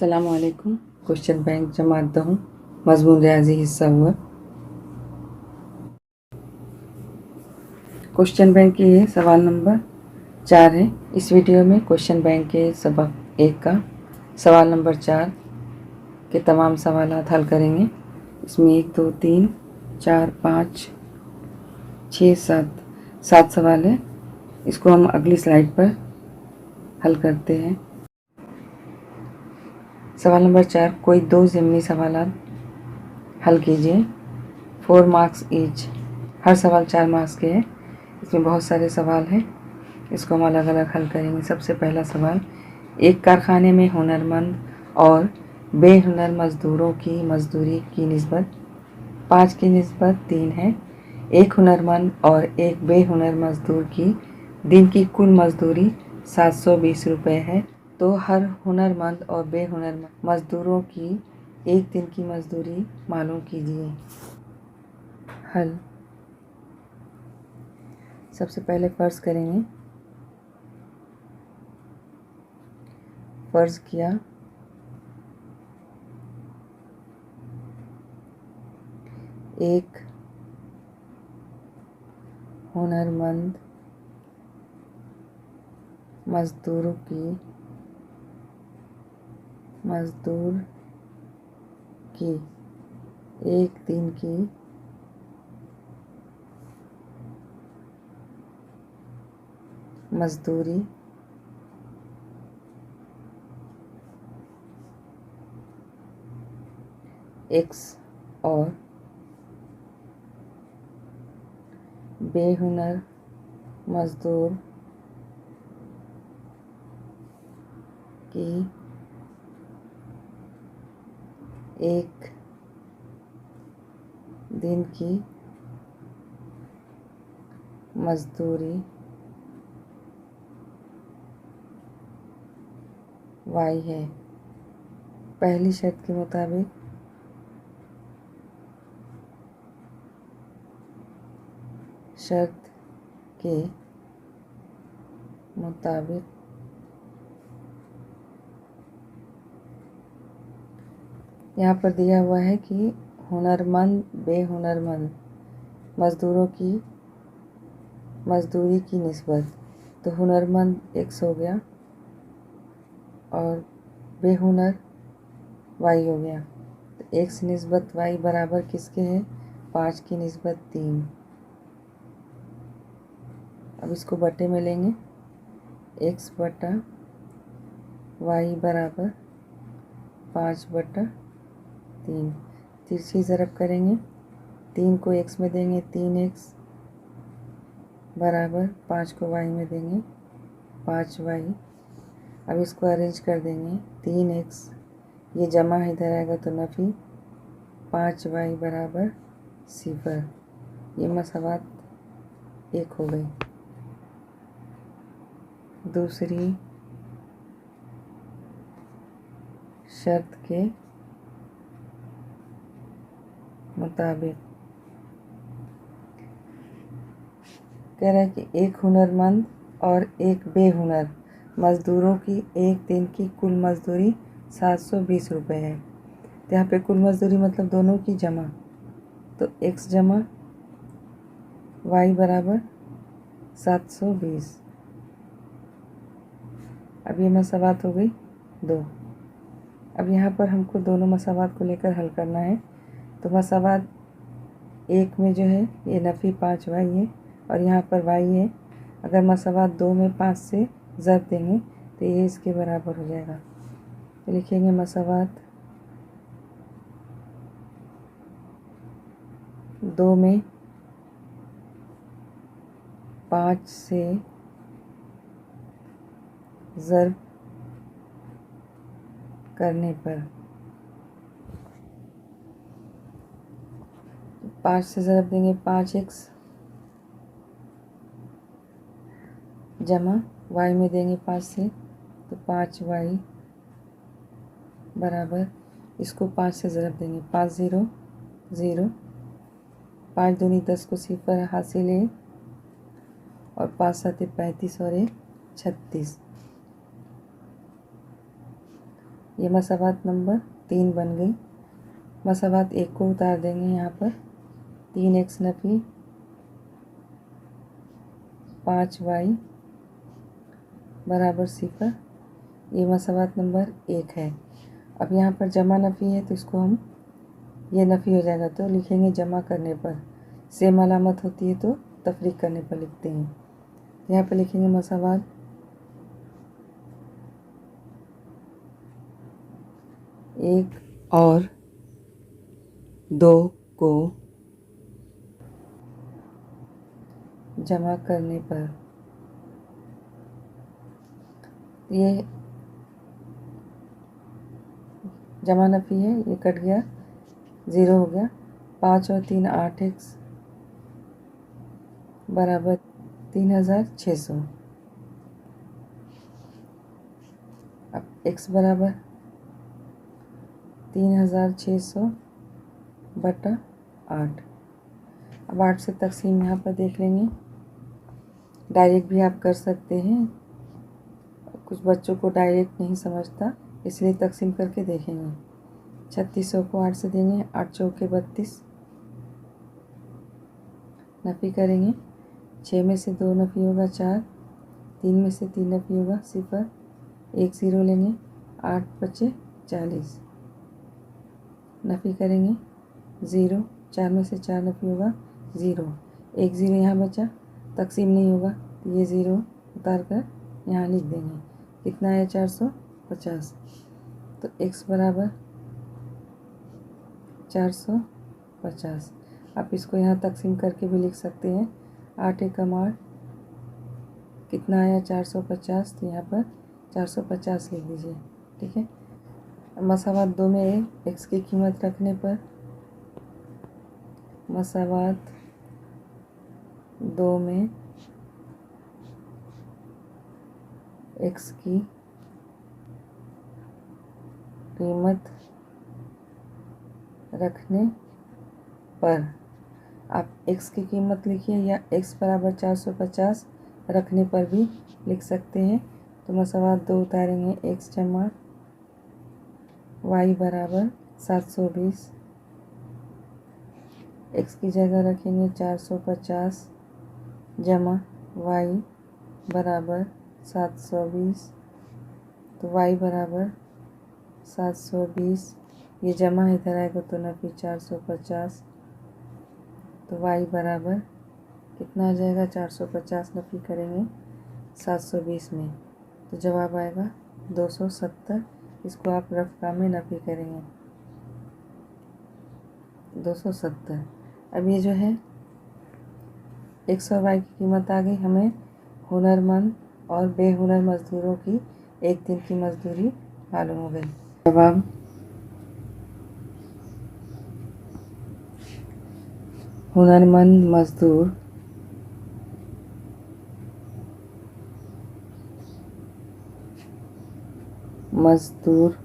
अस्सलामुअलैकुम। Question bank जमात हूँ, मजमून रियाजी हिस्सा हुआ। क्वेश्चन बैंक के ये सवाल नंबर 4 है। इस वीडियो में क्वेश्चन बैंक के सबक 1 का सवाल नंबर 4 के तमाम सवालात हल करेंगे। इसमें 1 2 3 4 5 6 7 सवाल है। इसको हम अगली स्लाइड पर हल करते हैं। सवाल नंबर 4, कोई 2 ज़िमनी सवालात हल कीजिए। 4 मार्क्स ईच। हर सवाल 4 मार्क्स के हैं। इसमें बहुत सारे सवाल हैं, इसको हम अलग अलग हल करेंगे। सबसे पहला सवाल, एक कारखाने में हुनरमंद और बेहुनर मज़दूरों की मजदूरी की निस्बत 5 की निस्बत 3 है। एक हुनरमंद और एक बेहुनर मज़दूर की दिन की कुल मजदूरी 720 रुपये है, तो हर हुनरमंद और बेहुनर मज़दूरों की एक दिन की मजदूरी मालूम कीजिए। हल। सबसे पहले फ़र्ज़ करेंगे। फ़र्ज़ किया एक हुनरमंद मज़दूर की एक दिन की मजदूरी एक्स और बेहुनर मज़दूर की एक दिन की मजदूरी वाई है। पहली शर्त के मुताबिक यहाँ पर दिया हुआ है कि हुनरमंद बेहुनरमंद मज़दूरों की मजदूरी की निस्बत, तो हुनरमंद एक्स हो गया और बेहुनर वाई हो गया। तो एक्स निस्बत वाई बराबर किसके है? 5 की निस्बत 3। अब इसको बटे में लेंगे। एक्स बटा वाई बराबर 5/3। तिरछी ज़रब करेंगे। 3 को एक्स में देंगे 3x बराबर 5 को वाई में देंगे 5y। अब इसको अरेंज कर देंगे। 3x ये जमा इधर आएगा तो नफ़ी, 5y बराबर 0। ये मसावात 1 हो गई। दूसरी शर्त के मुताबिक कह रहा है कि एक हुनरमंद और एक बेहुनर मज़दूरों की एक दिन की कुल मजदूरी 720 रुपये है। तो यहाँ पे कुल मजदूरी मतलब दोनों की जमा, तो x जमा y बराबर 720। अब ये मसावात हो गई 2। अब यहाँ पर हमको दोनों मसावात को लेकर हल करना है। तो मसावात 1 में जो है ये नफ़ी 5y है और यहाँ पर y है। अगर मसावात 2 में 5 से ज़रब देंगे तो ये इसके बराबर हो जाएगा। तो लिखेंगे मसावात 2 में 5 से ज़रब करने पर 5 से ज़रब देंगे 5x जमा y में देंगे 5 से तो 5y बराबर, इसको 5 से ज़रब देंगे 5 0 0, 5 दूनी 10 को 0 हासिल है और 5 7 35 और 1 36। ये मसावात नंबर 3 बन गई। मसावात 1 को उतार देंगे यहाँ पर। 3x नफ़ी 5y बराबर 0। ये मसावात नंबर 1 है। अब यहाँ पर जमा नफ़ी है तो इसको हम, ये नफ़ी हो जाएगा तो लिखेंगे जमा करने पर। सेम अलामत होती है तो तफरीक करने पर लिखते हैं। यहाँ पर लिखेंगे मसावात 1 और 2 को जमा करने पर। ये जमा नफ़ी है, ये कट गया, 0 हो गया। 5 और 3 8x बराबर 3600। अब x बराबर 3600 बटा 8। अब 8 से तकसीम यहाँ पर देख लेंगे। डायरेक्ट भी आप कर सकते हैं, कुछ बच्चों को डायरेक्ट नहीं समझता, इसलिए तकसीम करके देखेंगे। 3600 को 8 से देंगे, 8 चौके 32। नफ़ी करेंगे, 6 में से 2 नफ़ी होगा 4, 3 में से 3 नफ़ी होगा 0, 1 0 लेंगे, 8 बचे 40। नफ़ी करेंगे 0, 4 में से 4 नफ़ी होगा 0, 1 0 यहाँ बचा, तकसीम नहीं होगा तो ये 0 उतार कर यहाँ लिख देंगे। कितना है 450। तो x बराबर 450। आप इसको यहाँ तकसीम करके भी लिख सकते हैं। 8 एकम 8 कितना आया 450, तो यहाँ पर 450 लिख दीजिए। ठीक है। मसावात 2 में x की कीमत रखने पर, मसावात 2 में x की कीमत रखने पर, आप x की कीमत लिखिए या x बराबर 450 रखने पर भी लिख सकते हैं। तो मसावात 2 उतारेंगे, x जमा y बराबर 720। x की जगह रखेंगे 450 जमा y बराबर 720। तो y बराबर 720, ये जमा इधर आएगा तो नफ़ी 450। तो y बराबर कितना आ जाएगा 450 नफ़ी करेंगे 720 में, तो जवाब आएगा 270। इसको आप रफ़ा में नफ़ी करेंगे 270। अब ये जो है x और y की कीमत आ गई। हमें हुनरमंद और बेहुनर मज़दूरों की एक दिन की मजदूरी मालूम हो गई। जवाब हुनरमंद मजदूर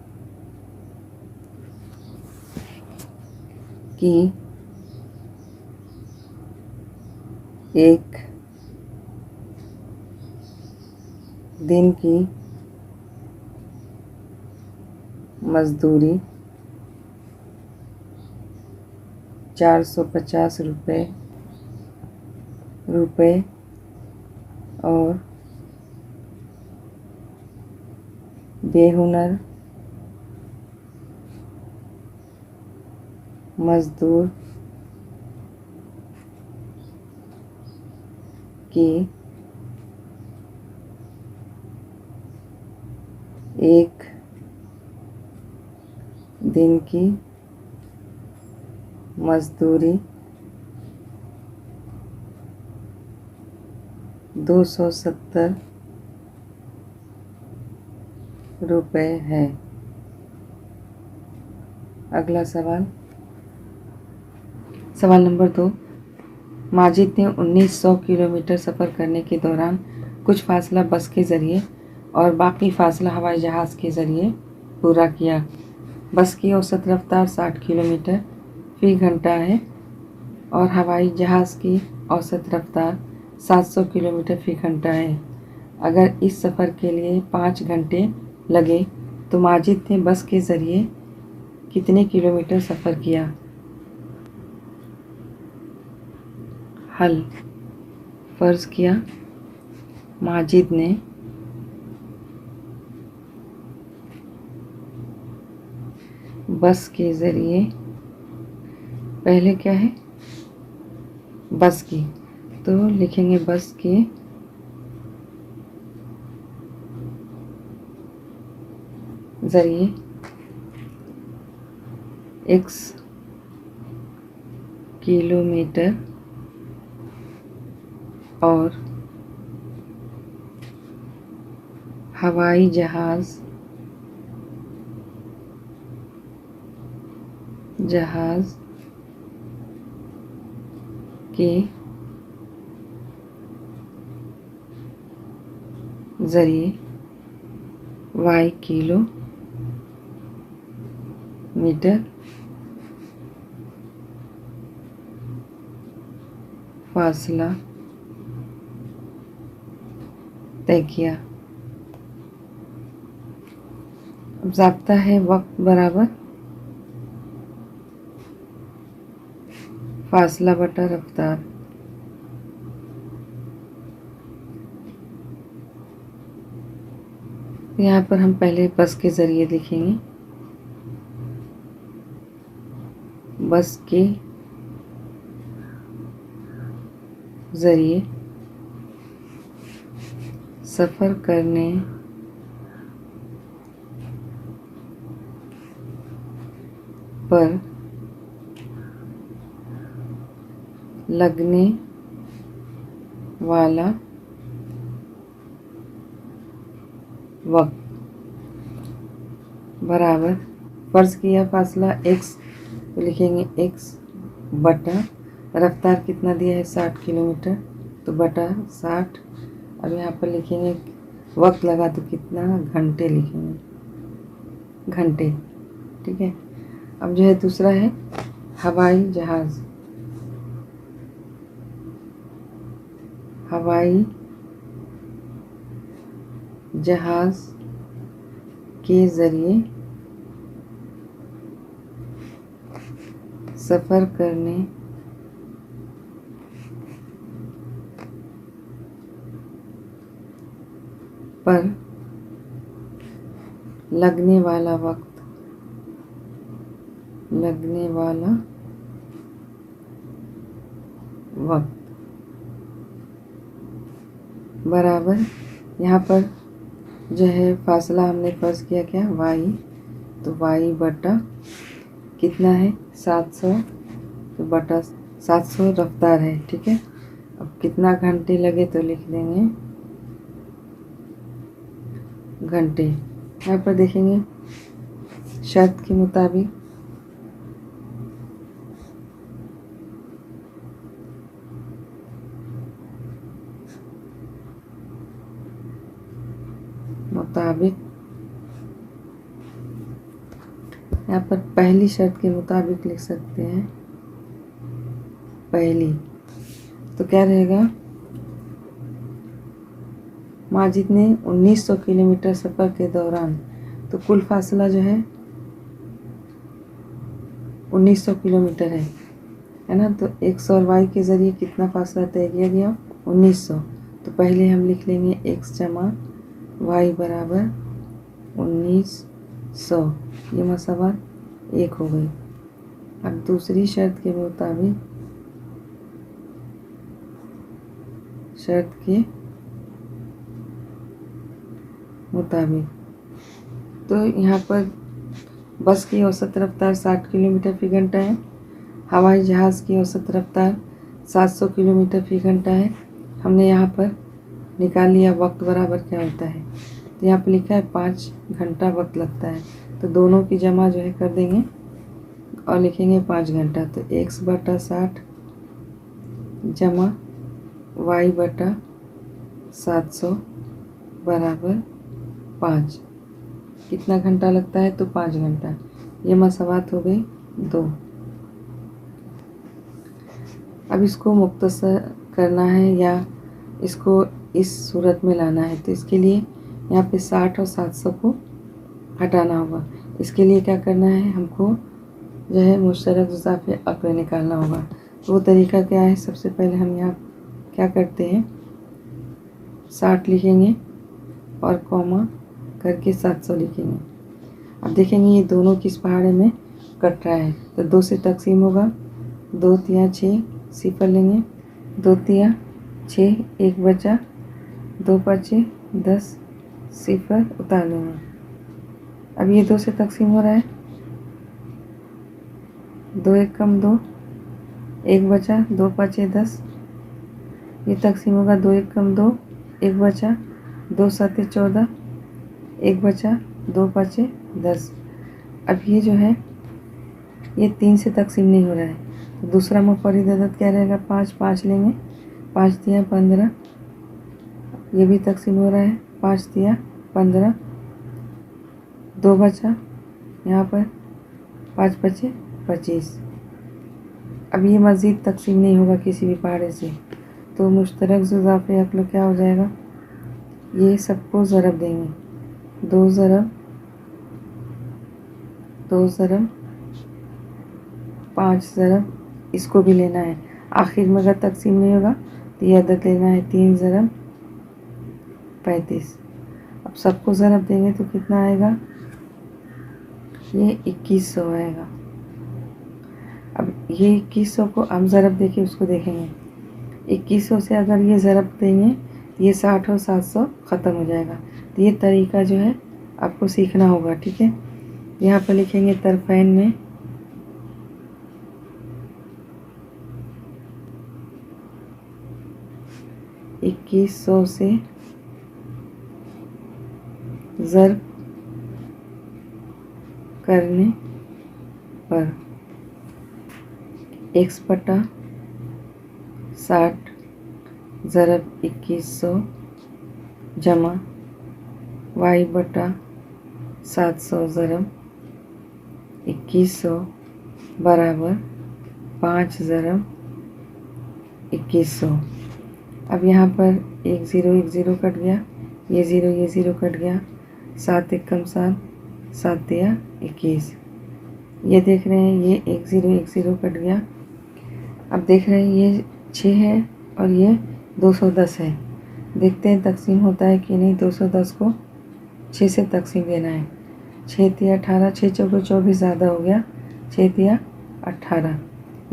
की एक दिन की मजदूरी 450 रुपये और बेहुनर मजदूर की एक दिन की मजदूरी 270 रुपये है। अगला सवाल, सवाल नंबर 2। माजिद ने 1900 किलोमीटर सफ़र करने के दौरान कुछ फासला बस के ज़रिए और बाकी फासला हवाई जहाज़ के ज़रिए पूरा किया। बस की औसत रफ्तार 60 किलोमीटर फ़ी घंटा है और हवाई जहाज़ की औसत रफ्तार 700 किलोमीटर फ़ी घंटा है। अगर इस सफ़र के लिए 5 घंटे लगे तो माजिद ने बस के ज़रिए कितने किलोमीटर सफ़र किया। हल। फ़र्ज़ किया माजिद ने बस के ज़रिए, पहले क्या है बस की, तो लिखेंगे बस के ज़रिए x किलोमीटर और हवाई जहाज़ के ज़रिए y किलोमीटर फासला तय किया। अब ज़ाब्ता है वक्त बराबर फासला बटा रफ्तार। यहाँ पर हम पहले बस के ज़रिए लिखेंगे, बस के ज़रिए सफ़र करने पर लगने वाला वक्त बराबर, फ़र्ज़ किया फासला x, तो लिखेंगे x बटा रफ्तार कितना दिया है 60 किलोमीटर, तो बटा 60। अब यहाँ पर लिखेंगे वक्त लगा तो कितना, घंटे लिखेंगे, घंटे। ठीक है। अब जो है दूसरा है हवाई जहाज़। हवाई जहाज़ के ज़रिए सफ़र करने पर लगने वाला वक्त बराबर, यहाँ पर जो है फासला हमने फ़र्ज़ किया क्या y, तो y बटा कितना है 700, तो बटा 700 रफ्तार है। ठीक है। अब कितना घंटे लगे तो लिख देंगे घंटे। यहाँ पर देखेंगे शर्त के मुताबिक यहाँ पर पहली शर्त के मुताबिक लिख सकते हैं। पहली तो क्या रहेगा, माजिद ने 1900 किलोमीटर सफ़र के दौरान, तो कुल फासला जो है 1900 किलोमीटर है ना, तो x और y के ज़रिए कितना फासला तय किया गया 1900, तो पहले हम लिख लेंगे x जमा y बराबर 1900, ये मसावा 1 हो गई। अब दूसरी शर्त के मुताबिक तो यहाँ पर बस की औसत रफ्तार 60 किलोमीटर फी घंटा है, हवाई जहाज़ की औसत रफ्तार 700 किलोमीटर फी घंटा है। हमने यहाँ पर निकाल लिया वक्त बराबर क्या होता है, तो यहाँ पर लिखा है 5 घंटा वक्त लगता है, तो दोनों की जमा जो है कर देंगे और लिखेंगे 5 घंटा, तो x बटा 60 जमा y बटा 700 बराबर 5। कितना घंटा लगता है, तो 5 घंटा। ये मसावात हो गई 2। अब इसको मुख्तसर करना है या इसको इस सूरत में लाना है, तो इसके लिए यहाँ पे 60 और 700 को हटाना होगा। इसके लिए क्या करना है, हमको जो है मुश्तरक इजाफे अक्ल निकालना होगा। तो वो तरीका क्या है, सबसे पहले हम यहाँ क्या करते हैं, 60 लिखेंगे और कॉमा करके 700 लिखेंगे। अब देखेंगे ये दोनों किस पहाड़े में कट रहा है, तो 2 से तकसीम होगा, 2 तिया 6 सिफर लेंगे, 2 तिया 6 1 बचा, 2 5 10 सिफर उतार लेंगे। अब ये 2 से तकसीम हो रहा है, 2 1 कम 2 1 बचा, 2 5 10, ये तकसीम होगा, 2 1 कम 2 1 बचा, 2 7 14 1 बचा, 2 5 10। अब ये जो है ये 3 से तकसीम नहीं हो रहा है, तो दूसरा मुफर्रिद अदद क्या रहेगा, 5 5 लेंगे, 5 तिया 15, ये भी तकसीम हो रहा है, 5 तिया 15, 2 बचा यहाँ पर, 5 5 25। अब ये मज़ीद तकसीम नहीं होगा किसी भी पहाड़े से, तो मुश्तरक ज़ुज़ाफ़े अक्ल क्या हो जाएगा, ये सबको ज़रब देंगे, 2 ज़रब 2 ज़रब 5 ज़रब, इसको भी लेना है। आखिर में अगर तकसीम नहीं होगा तो ये अदद लेना है, 3 ज़रब 35। अब सबको ज़रब देंगे तो कितना आएगा, ये 2100 आएगा। अब ये 2100 को हम ज़रब देके उसको देखेंगे, 2100 से अगर ये ज़रब देंगे तो ये 60 और 700 ख़त्म हो जाएगा। तो ये तरीका जो है आपको सीखना होगा, ठीक है। यहाँ पर लिखेंगे तरफ़ैन में 2100 से ज़रब करने पर x बटा 60 ज़रब 2100 जमा y बटा 700 ज़रब 2100 बराबर 5 ज़रब 2100। अब यहाँ पर 1 0 कट गया, ये 0 कट गया, 7 1 कम 7 7 तिया 21। ये देख रहे हैं ये 1 0 कट गया। अब देख रहे हैं ये 6 है और ये 210 है। देखते हैं तकसीम होता है कि नहीं। 210 को 6 से तकसीम देना है। 6 तिया 18, 6 चौके 24 ज़्यादा हो गया, 6 तिया 18।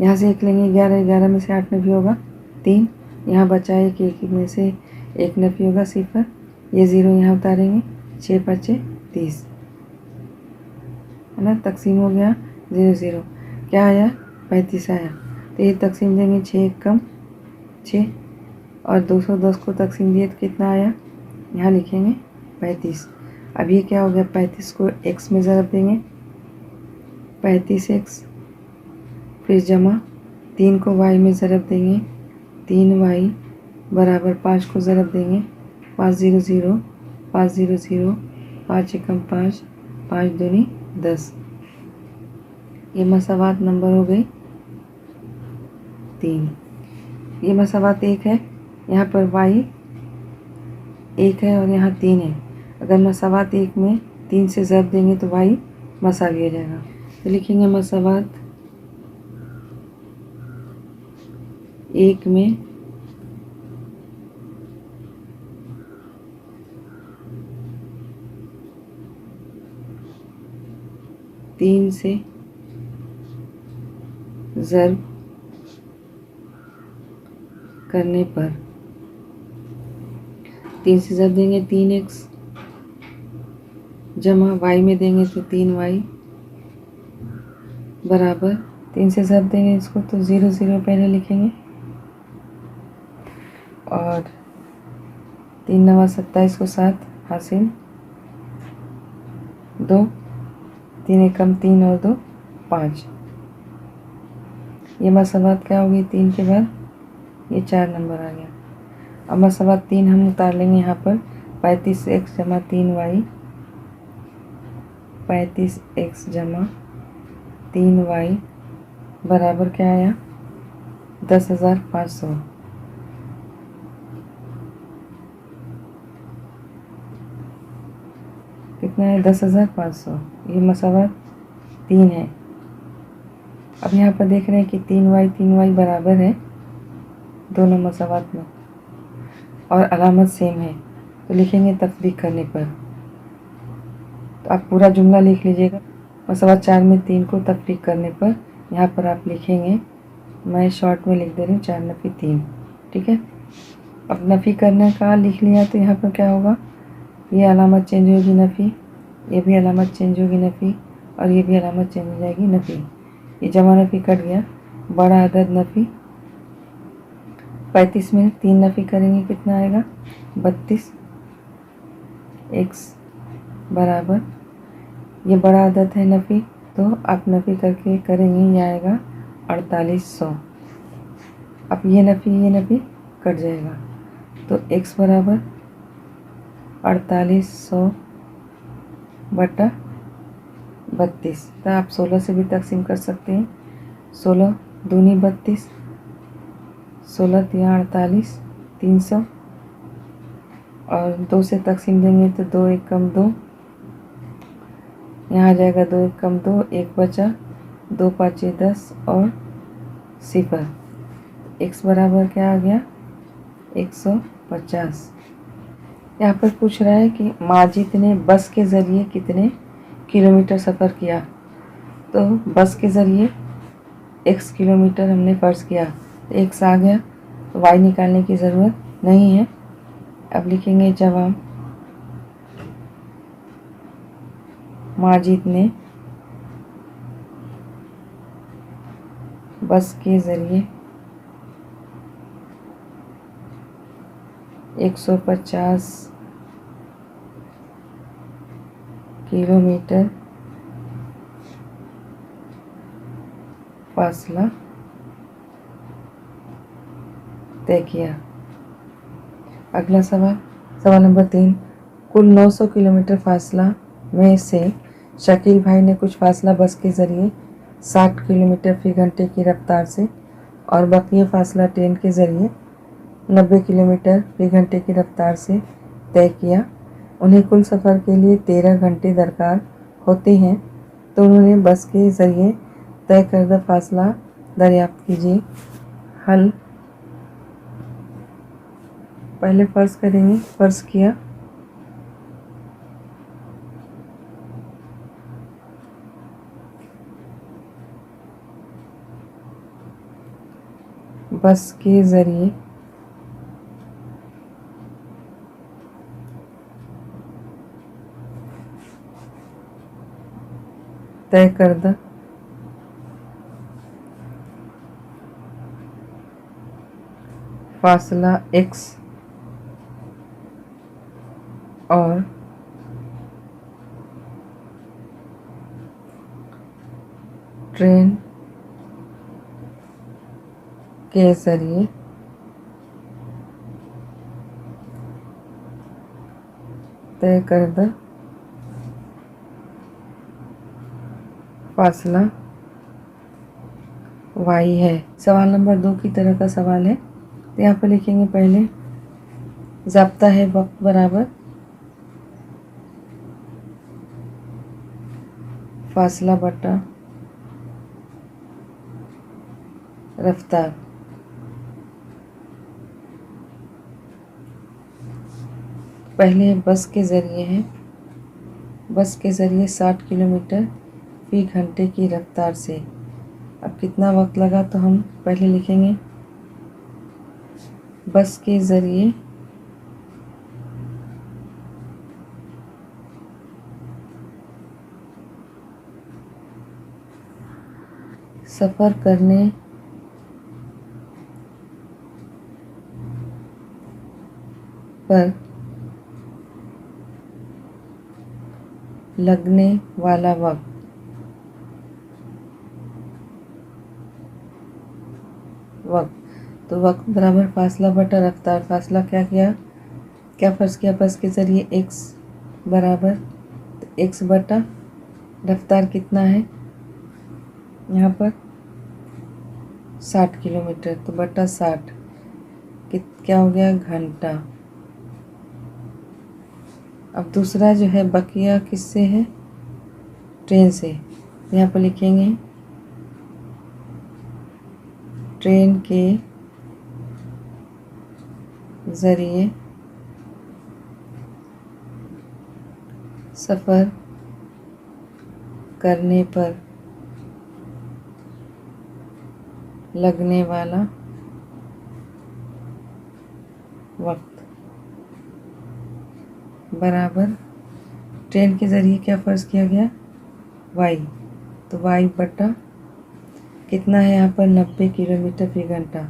यहाँ से 1 लेंगे, 11 11 में से 8 नफी होगा 3, यहाँ बचा है कि 1 में से 1 नफी होगा सिफर, ये 0 यहाँ उतारेंगे, 6 5 30 है ना। तकसीम हो गया 0 0, क्या आया 35 आया। तो ये तकसीम देंगे 6 1 कम 6 और 210 को तकसीम दिए तो कितना आया, यहाँ लिखेंगे 35। अब ये क्या हो गया, 35 को x में ज़रब देंगे 35x, फिर जमा 3 को y में ज़रब देंगे 3y बराबर 5 को ज़रब देंगे 5 0 0 5 0 0 5 एकम 5 5 दूनी 10। ये मसावात नंबर हो गई 3। ये मसावात 1 है, यहाँ पर y 1 है और यहाँ 3 है। अगर मसावात 1 में 3 से ज़रब देंगे तो y मसावी हो जाएगा। तो लिखेंगे मसावात 1 में 3 से ज़रब करने पर 3 से ज़रब देंगे 3x जमा y में देंगे तो 3y बराबर 3 से ज़रब देंगे इसको तो 0 0 पहले लिखेंगे और 3 9 27 को 7 हासिल 2 3 एकम 3 और 2 5। ये मसावात क्या होगी 3 के बाद ये 4 नंबर आ गया। अब मसावात 3 हम उतार लेंगे यहाँ पर 35x जमा 3y 35x जमा 3y बराबर क्या आया 10,500। कितना है 10,500। ये मसावा 3 है। अब यहाँ पर देख रहे हैं कि 3y बराबर है दोनों मसावात में और अलामत सेम है, तो लिखेंगे तफ्रीक करने पर। तो आप पूरा जुमला लिख लीजिएगा। मसावा 4 में 3 को तफ्रीक करने पर यहाँ पर आप लिखेंगे, मैं शॉर्ट में लिख दे रही हूँ 4 नफ़ी 3। ठीक है। अब नफ़ी करने का लिख लिया तो यहाँ पर क्या होगा, ये अलामत चेंज होगी नफ़ी, ये भी अलामत चेंज होगी नफ़ी, और ये भी अलामत चेंज हो जाएगी नफ़ी। ये जमा नफ़ी कट गया। बड़ा अदद नफ़ी 35 में 3 नफ़ी करेंगे कितना आएगा 32। x बराबर, ये बड़ा अदद है नफ़ी, तो आप नफ़ी करके करेंगे, ये आएगा 4800। अब ये नफ़ी कट जाएगा, तो x बराबर 4800 बटा 32। तो आप 16 से भी तकसीम कर सकते हैं। 16 दूनी 32, 16 तिया 48, 300, और 2 से तकसीम देंगे तो 2 एक कम 2, यहाँ आ जाएगा 2 एक कम 2, 1 बचा, 2 पाँचे 10 और 0। x बराबर क्या आ गया 150। यहाँ पर पूछ रहा है कि माजिद ने बस के ज़रिए कितने किलोमीटर सफ़र किया। तो बस के ज़रिए x किलोमीटर हमने फ़र्ज़ किया, तो x आ गया, तो y निकालने की ज़रूरत नहीं है। अब लिखेंगे जवाब, माजिद ने बस के ज़रिए 150 किलोमीटर फासला तय किया। अगला सवाल, सवाल नंबर 3, कुल 900 किलोमीटर फासला में से शकील भाई ने कुछ फासला बस के ज़रिए 60 किलोमीटर फ़ी घंटे की रफ्तार से और बकिया फासला ट्रेन के ज़रिए 90 किलोमीटर फ़ी घंटे की रफ्तार से तय किया। उन्हें कुल सफ़र के लिए 13 घंटे दरकार होते हैं, तो उन्होंने बस के ज़रिए तय करदा फासला दरियाफ्त कीजिए। हल, पहले फ़र्ज़ करेंगे। फ़र्ज़ किया बस के ज़रिए तय करदा फासला x और ट्रेन के ज़रिए तय करदा फासला y है। सवाल नंबर 2 की तरह का सवाल है, तो यहाँ पर लिखेंगे पहले ज़ाब्ता है वक्त बराबर फासला बटा रफ्तार। पहले बस के ज़रिए है, बस के ज़रिए 60 किलोमीटर फ़ी घंटे की रफ्तार से। अब कितना वक्त लगा, तो हम पहले लिखेंगे बस के ज़रिए सफ़र करने पर लगने वाला वक्त तो वक्त बराबर फासला बटा रफ्तार। फासला क्या किया, क्या फ़र्ज़ किया, बस के ज़रिए x बराबर, तो x बटा रफ्तार कितना है यहाँ पर 60 किलोमीटर, तो बटा 60 क्या हो गया घंटा। अब दूसरा जो है बकिया किससे है, ट्रेन से। यहाँ पर लिखेंगे ट्रेन के ज़रिए सफ़र करने पर लगने वाला वक्त बराबर ट्रेन के ज़रिए क्या फ़र्ज़ किया गया, वाई। तो वाई बटा कितना है यहाँ पर 90 किलोमीटर फी घंटा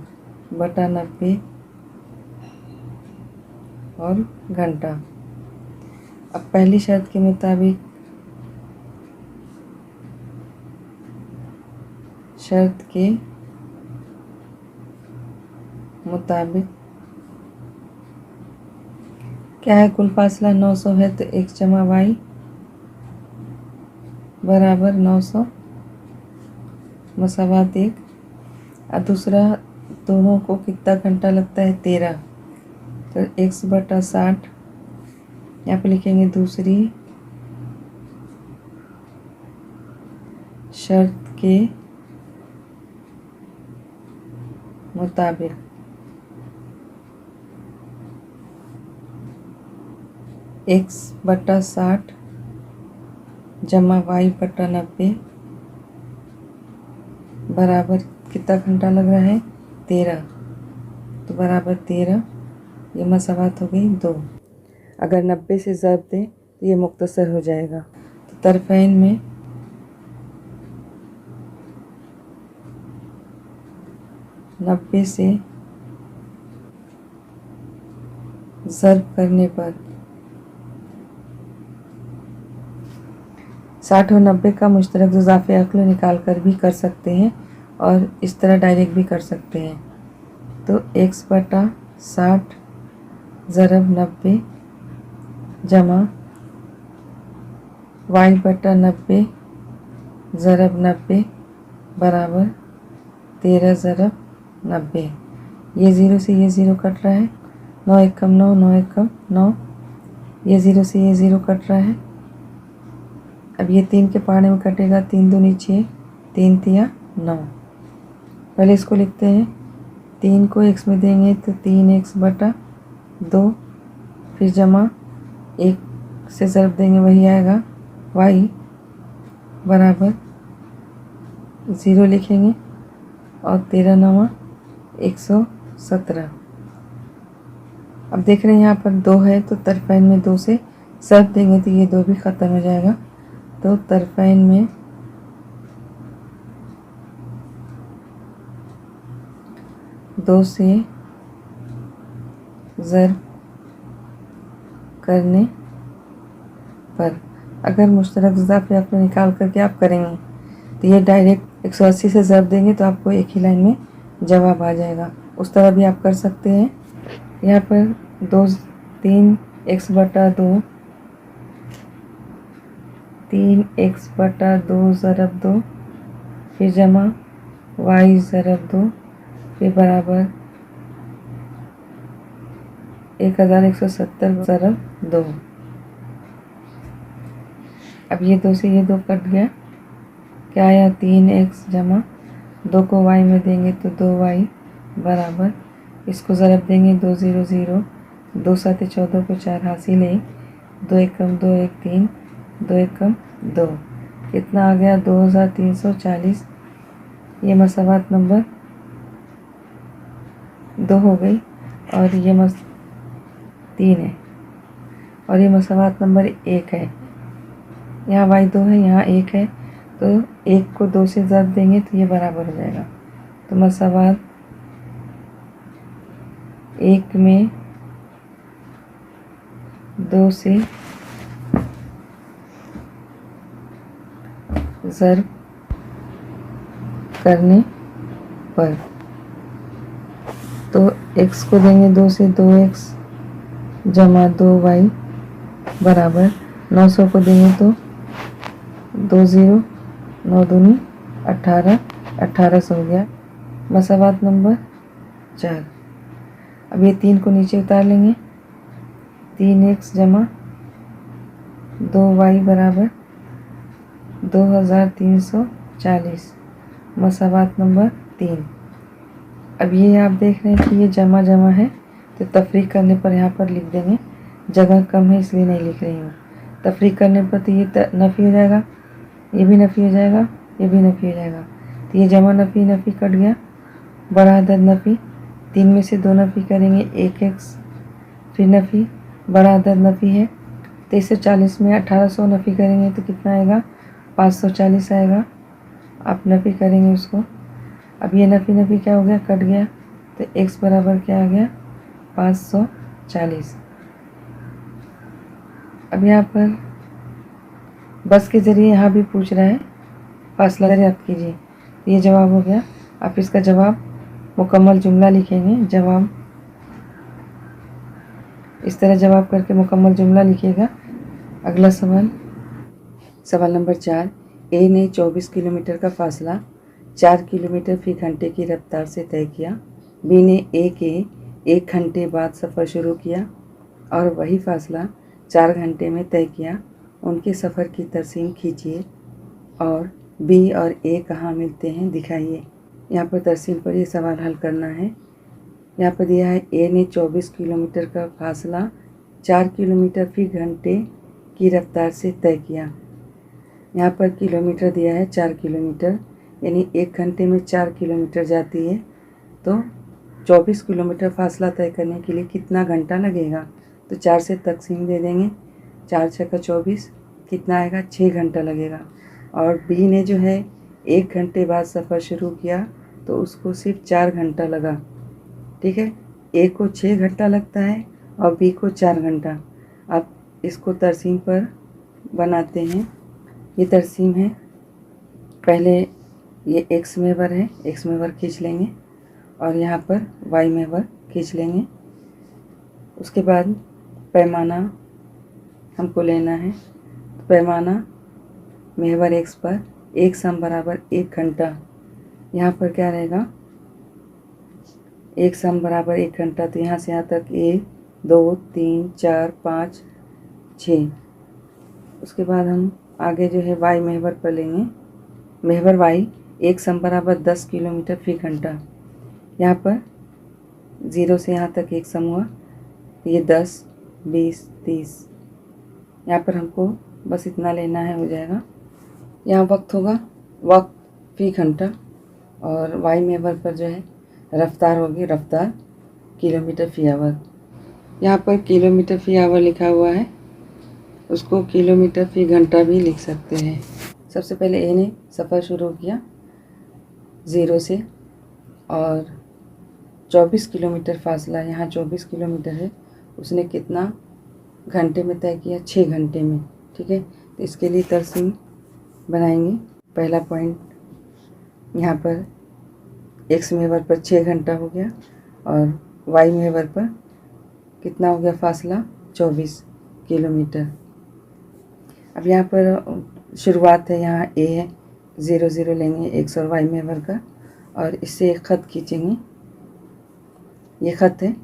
बटा 90 और घंटा। अब पहली शर्त के मुताबिक क्या है, कुल फासला 900 है तो x जमा वाई बराबर 900 मसावात 1। और दूसरा दोनों को कितना घंटा लगता है, 13। तो x बटा 60 यहाँ पे लिखेंगे दूसरी शर्त के मुताबिक x बटा 60 जमा वाई बटा 90 बराबर कितना घंटा लग रहा है, 13। तो बराबर 13, ये मसावात हो गई 2। अगर 90 से ज़रब दें तो ये मुख्तसर हो जाएगा। तो तरफ़ैन में नब्बे से ज़रब करने पर 60 और 90 का मुश्तरक इज़ाफ़े अक्ल निकाल कर भी कर सकते हैं और इस तरह डायरेक्ट भी कर सकते हैं। तो x बटा 60 ज़रब 90 जमा y बटा 90 ज़रब 90 बराबर 13 ज़रब 90। ये 0 से ये 0 कट रहा है, 9 एकम 9, 9 एकम 9, ये 0 से ये 0 कट रहा है। अब ये 3 के पहाड़े में कटेगा, 3 दूनी 6, 3 तिया 9। पहले इसको लिखते हैं, 3 को x में देंगे तो 3x बटा 2, फिर जमा 1 से ज़रब देंगे वही आएगा y बराबर 0 लिखेंगे और 13 9 117। अब देख रहे हैं यहाँ पर 2 है तो तरफ़ैन में 2 से ज़रब देंगे तो ये 2 भी ख़त्म हो जाएगा। तो तरफ़ैन में 2 से ज़रब करने पर अगर मुश्तरक इज़ाफ़े अक्ल निकाल करके आप करेंगे तो ये डायरेक्ट 180 से ज़रब देंगे तो आपको एक ही लाइन में जवाब आ जाएगा। उस तरह भी आप कर सकते हैं। यहाँ पर 3x बटा 2, 3x बटा 2 ज़रब 2, फिर जमा y ज़रब 2, फिर बराबर 1170 ज़रब 2। अब ये 2 से ये 2 कट गया, क्या आया, 3x जमा 2 को y में देंगे तो 2y बराबर, इसको ज़रब देंगे 2 0 0, 2 7 14 को 4 हासिल 1, 2 एकम 2 1 3, 2 एकम 2, कितना आ गया 2340। ये मसावात नंबर 2 हो गई और ये 3 है और ये मसावात नंबर 1 है। यहाँ y 2 है, यहाँ 1 है, तो 1 को 2 से ज़रब देंगे तो ये बराबर हो जाएगा। तो मसावात 1 में 2 से ज़रब करने पर, तो x को देंगे 2 से 2x जमा 2y बराबर 900 को देंगे तो 2 0 9 दूनी 18, 1800 हो गया। मसावात नंबर 4। अब ये 3 को नीचे उतार लेंगे, 3x जमा 2y बराबर 2340, मसावात नंबर 3। अब ये आप देख रहे हैं कि ये जमा जमा है, तो तफरीक करने पर यहाँ पर लिख देंगे। जगह कम है इसलिए नहीं लिख रही हूँ। तफरीक करने पर तो ये नफ़ी हो जाएगा, ये भी नफ़ी हो जाएगा, ये भी नफ़ी हो जाएगा। तो ये जमा नफ़ी नफ़ी कट गया, बड़ा अदद नफ़ी, 3 में से 2 नफ़ी करेंगे, 1x, फिर नफ़ी, बड़ा अदद नफ़ी है। 2340 में 1800 नफ़ी करेंगे तो कितना आएगा? 540 आएगा। आप नफ़ी करेंगे उसको। अब ये नफ़ी नफ़ी क्या हो गया? कट गया। तो x बराबर क्या आ गया? 540। अब यहाँ पर बस के ज़रिए यहाँ भी पूछ रहा है, फासला याद कीजिए। ये जवाब हो गया। आप इसका जवाब मुकम्मल जुमला लिखेंगे। जवाब इस तरह जवाब करके मुकम्मल जुमला लिखिएगा। अगला सवाल, सवाल नंबर 4। ए ने 24 किलोमीटर का फासला 4 किलोमीटर फी घंटे की रफ्तार से तय किया। बी ने ए के 1 घंटे बाद सफ़र शुरू किया और वही फासला 4 घंटे में तय किया। उनके सफ़र की तरसीम खींचिए और बी और ए कहाँ मिलते हैं दिखाइए। यहाँ पर तरसीम पर ये सवाल हल करना है। यहाँ पर दिया है ए ने 24 किलोमीटर का फासला 4 किलोमीटर फी घंटे की रफ्तार से तय किया। यहाँ पर किलोमीटर दिया है 4 किलोमीटर, यानी 1 घंटे में 4 किलोमीटर जाती है। तो 24 किलोमीटर फासला तय करने के लिए कितना घंटा लगेगा? तो 4 से तकसीम दे देंगे, 4 छक्का 24, कितना आएगा? 6 घंटा लगेगा। और बी ने जो है 1 घंटे बाद सफ़र शुरू किया तो उसको सिर्फ 4 घंटा लगा। ठीक है, ए को 6 घंटा लगता है और बी को 4 घंटा। अब इसको तरसीम पर बनाते हैं। ये तरसीम है, पहले ये एक्स मेवर है, एक्स मेवर खींच लेंगे और यहाँ पर वाई मेवर खींच लेंगे। उसके बाद पैमाना हमको लेना है। पैमाना मेवर एक्स पर एक सम बराबर 1 घंटा। यहाँ पर क्या रहेगा? एक सम बराबर 1 घंटा। तो यहाँ से यहाँ तक 1 2 3 4 5 6। उसके बाद हम आगे जो है वाई मेहवर पर लेंगे। मेहवर वाई एक सम बराबर 10 किलोमीटर फी घंटा। यहाँ पर 0 से यहाँ तक एक सम हुआ, ये 10 20 30। यहाँ पर हमको बस इतना लेना है, हो जाएगा। यहाँ वक्त होगा, वक्त फी घंटा, और वाई मेहवर पर जो है रफ्तार होगी, रफ्तार किलोमीटर फी आवर। यहाँ पर किलोमीटर फी आवर लिखा हुआ है, उसको किलोमीटर फी घंटा भी लिख सकते हैं। सबसे पहले ए ने सफ़र शुरू किया 0 से और 24 किलोमीटर फासला, यहाँ 24 किलोमीटर है, उसने कितना घंटे में तय किया? 6 घंटे में। ठीक है, तो इसके लिए तरसीम बनाएंगे। पहला पॉइंट यहाँ पर एक्स मेवर पर 6 घंटा हो गया और वाई मेवर पर कितना हो गया फासला? 24 किलोमीटर। अब यहाँ पर शुरुआत है, यहाँ ए है, 0 0 लेंगे एक्स और वाई मेवर का और इससे एक ख़त खींचेंगे। ये ख़त है,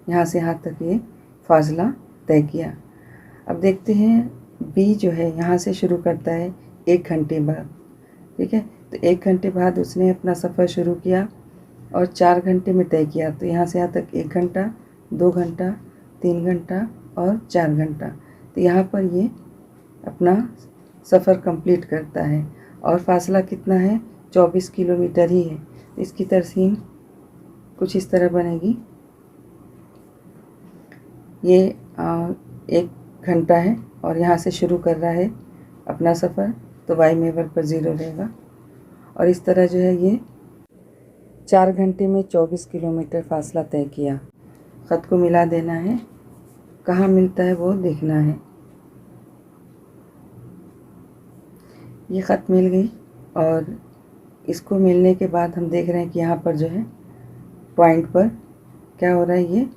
यहाँ से यहाँ तक ये फासला तय किया। अब देखते हैं बी जो है यहाँ से शुरू करता है 1 घंटे बाद। ठीक है, तो 1 घंटे बाद उसने अपना सफ़र शुरू किया और 4 घंटे में तय किया। तो यहाँ से यहाँ तक 1 घंटा 2 घंटा 3 घंटा और 4 घंटा। तो यहाँ पर ये अपना सफ़र कंप्लीट करता है और फासला कितना है? 24 किलोमीटर ही है। इसकी तरसीम कुछ इस तरह बनेगी। ये 1 घंटा है और यहाँ से शुरू कर रहा है अपना सफ़र, तो वाई मेवर पर 0 रहेगा। और इस तरह जो है ये 4 घंटे में 24 किलोमीटर फासला तय किया। ख़त को मिला देना है, कहाँ मिलता है वो देखना है। ये ख़त मिल गई और इसको मिलने के बाद हम देख रहे हैं कि यहाँ पर जो है पॉइंट पर क्या हो रहा है, ये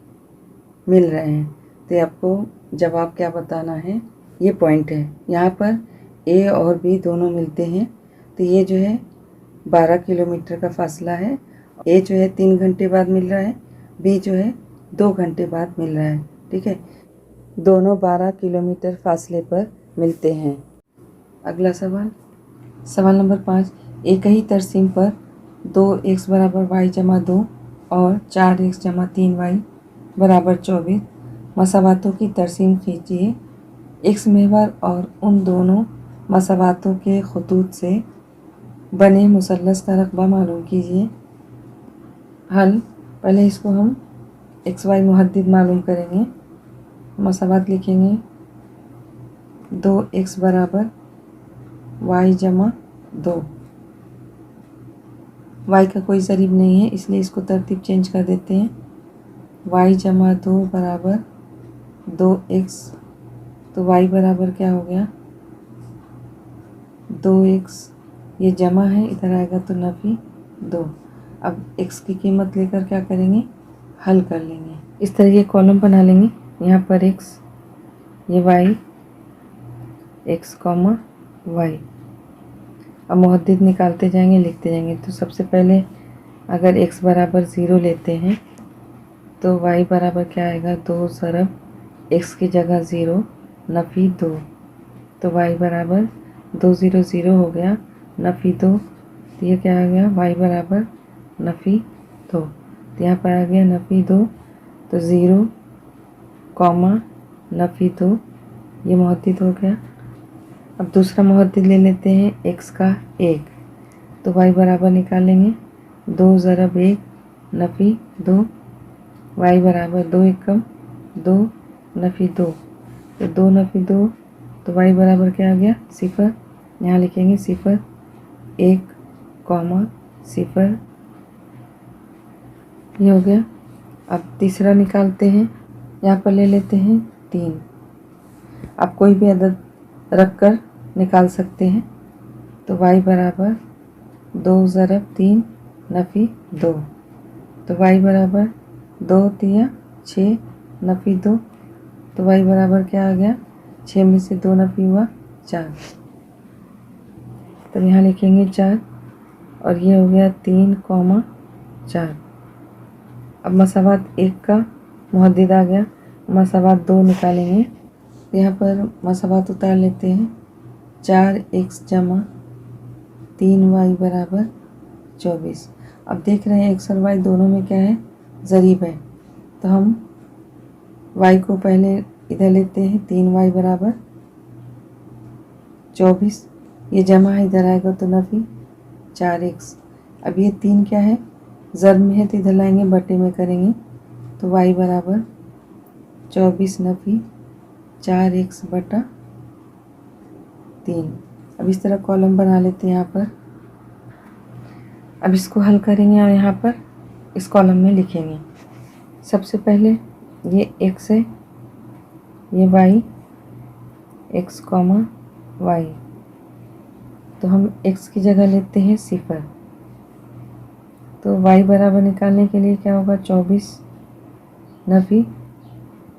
मिल रहे हैं। तो आपको जवाब क्या बताना है? ये पॉइंट है, यहाँ पर ए और बी दोनों मिलते हैं। तो ये जो है 12 किलोमीटर का फासला है। ए जो है 3 घंटे बाद मिल रहा है, बी जो है 2 घंटे बाद मिल रहा है। ठीक है, दोनों 12 किलोमीटर फासले पर मिलते हैं। अगला सवाल, सवाल नंबर 5, एक ही तरसीम पर 2x बराबर y जमा 2 और 4x जमा 3y बराबर 24 मसावातों की तरसीम खींचिए। x महवर और उन दोनों मसावातों के खतूत से बने मुसल्लस का रकबा मालूम कीजिए। हल, पहले इसको हम एक्स वाई मुहद्दिद मालूम करेंगे। मसावात लिखेंगे 2x बराबर y जमा 2। y का कोई ज़रीब नहीं है इसलिए इसको तरतीब चेंज कर देते हैं। y जमा 2 बराबर 2x, तो y बराबर क्या हो गया 2x, ये जमा है, इधर आएगा तो नफी 2। अब x की कीमत लेकर क्या करेंगे, हल कर लेंगे। इस तरह ये कॉलम बना लेंगे, यहाँ पर x, ये y, x कॉमा y। अब मुहद्दिद निकालते जाएंगे, लिखते जाएंगे। तो सबसे पहले अगर x बराबर 0 लेते हैं तो y बराबर क्या आएगा 2 ज़रब x की जगह 0 नफी 2, तो y बराबर 2 0 0 हो गया नफी 2, तो ये क्या आ गया y बराबर नफी 2, तो यहाँ पर आ गया नफी 2, तो 0 कॉमा नफी 2, ये मुहद्दिद हो गया। अब दूसरा मुहद्दिद ले लेते हैं x का 1, तो y बराबर निकालेंगे 2 ज़रब 1 नफी 2, y बराबर 2 एकम 2 नफी 2, तो 2 नफी 2, तो y बराबर क्या आ गया 0, यहाँ लिखेंगे 0 1 कॉमा 0, ये हो गया। अब तीसरा निकालते हैं, यहाँ पर ले लेते हैं 3। आप कोई भी अदद रख कर निकाल सकते हैं, तो y बराबर 2 ज़रब 3 नफी 2, तो y बराबर 2 तिया 6 नफी 2, तो y बराबर क्या आ गया 6 में से 2 नफी हुआ 4, तो यहाँ लिखेंगे 4 और ये हो गया 3 कॉमा 4। अब मसावात 1 का मुहद्दिद आ गया, मसावात 2 निकालेंगे, तो यहाँ पर मसावात उतार लेते हैं। 4x जमा 3y बराबर 24। अब देख रहे हैं x और y दोनों में क्या है, ज़रीब है, तो हम y को पहले इधर लेते हैं 3y बराबर 24, ये जमा है, इधर आएगा तो नफी 4x। अब ये 3 क्या है, ज़र्ब में है, तो इधर लाएंगे बटे में करेंगे, तो y बराबर 24 नफी 4x बटा 3। अब इस तरह कॉलम बना लेते हैं यहाँ पर। अब इसको हल करेंगे और यहाँ पर इस कॉलम में लिखेंगे। सबसे पहले ये x है, ये y, x कॉमा y, तो हम x की जगह लेते हैं 0, तो y बराबर निकालने के लिए क्या होगा 24 नफी